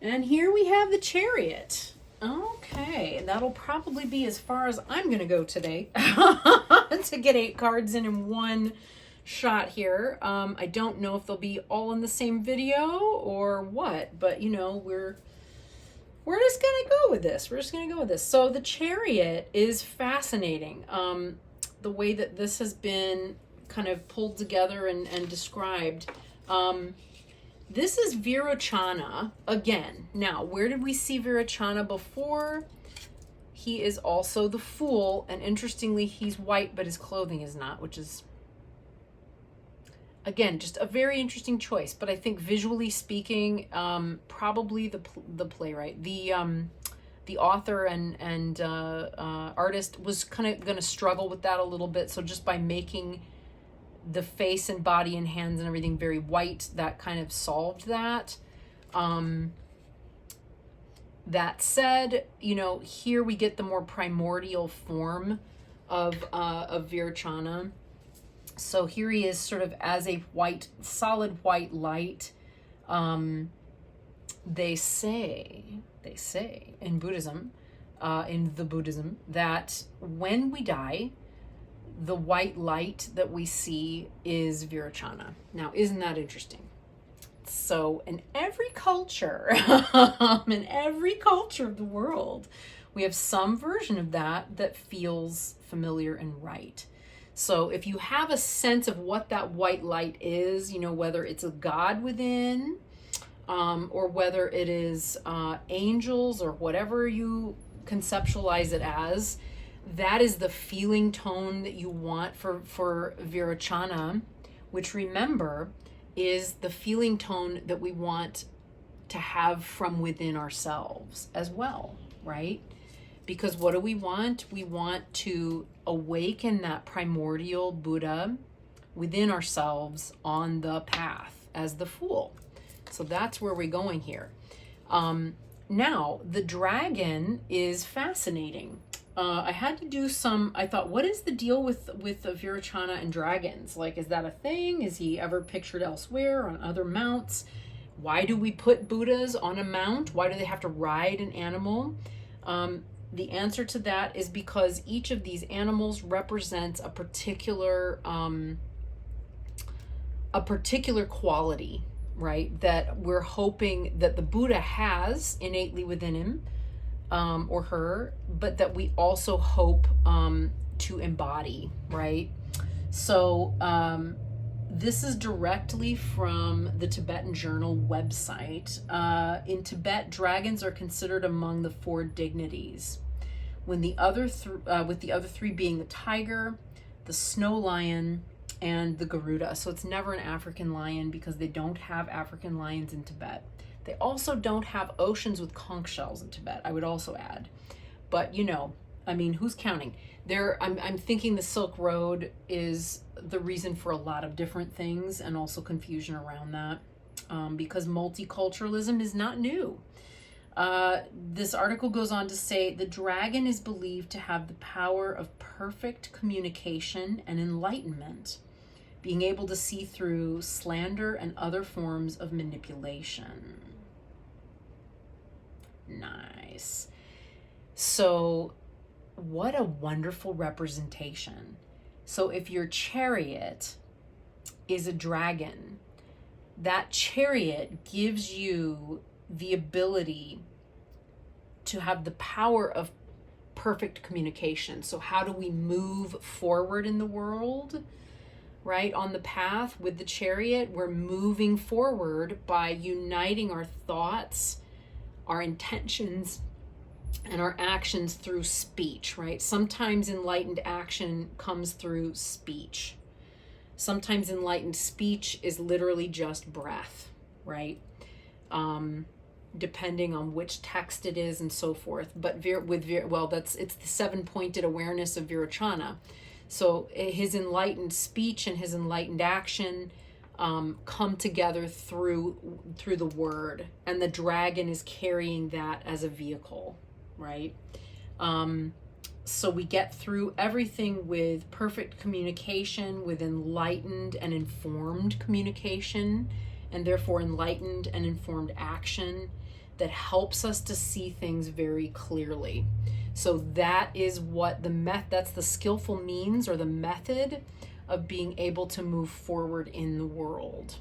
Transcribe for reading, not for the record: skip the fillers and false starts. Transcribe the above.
And here we have the Chariot. Okay, that'll probably be as far as I'm going to go today to get 8 cards in one shot here. I don't know if they'll be all in the same video or what, but you know, we're just going to go with this. We're just going to go with this. So the Chariot is fascinating. The way that this has been kind of pulled together and described. This is Virochana again. Now, where did we see Virochana before? He is also the Fool, and interestingly, he's white, but his clothing is not, which is, again, just a very interesting choice. But I think visually speaking, probably the playwright, the author and artist was kind of going to struggle with that a little bit. So just by making the face and body and hands and everything very white, that kind of solved that. That said, you know, here we get the more primordial form of Virochana. So here he is sort of as a white, solid white light. They say in Buddhism, that when we die, the white light that we see is Virochana. Now, isn't that interesting? So in every culture, of the world, we have some version of that feels familiar and right. So if you have a sense of what that white light is, you know, whether it's a God within, or whether it is angels or whatever you conceptualize it as, that is the feeling tone that you want for Virochana, which, remember, is the feeling tone that we want to have from within ourselves as well, right? Because what do we want? We want to awaken that primordial Buddha within ourselves on the path as the Fool. So that's where we're going here. Now, the dragon is fascinating. I had to do some, I thought, what is the deal with Virochana and dragons? Like, is that a thing? Is he ever pictured elsewhere on other mounts? Why do we put Buddhas on a mount? Why do they have to ride an animal? The answer to that is because each of these animals represents a particular quality, right? That we're hoping that the Buddha has innately within him, or her, but that we also hope to embody, right? So this is directly from the Tibetan Journal website. In Tibet, dragons are considered among the 4 dignities, when the other with the other 3 being the tiger, the snow lion, and the Garuda. So it's never an African lion because they don't have African lions in Tibet. They also don't have oceans with conch shells in Tibet, I would also add. But, you know, I mean, who's counting? I'm thinking the Silk Road is the reason for a lot of different things, and also confusion around that, because multiculturalism is not new. This article goes on to say the dragon is believed to have the power of perfect communication and enlightenment, being able to see through slander and other forms of manipulation. Nice. So what a wonderful representation. So if your chariot is a dragon, that chariot gives you the ability to have the power of perfect communication. So how do we move forward in the world? Right, on the path with the chariot, we're moving forward by uniting our thoughts, our intentions, and our actions through speech, right? Sometimes enlightened action comes through speech. Sometimes enlightened speech is literally just breath, right? Depending on which text it is and so forth. But it's the 7-pointed awareness of Virochana. So his enlightened speech and his enlightened action come together through the word, and the dragon is carrying that as a vehicle, right? So we get through everything with perfect communication, with enlightened and informed communication, and therefore enlightened and informed action. that helps us to see things very clearly. So that is what that's the skillful means or the method of being able to move forward in the world.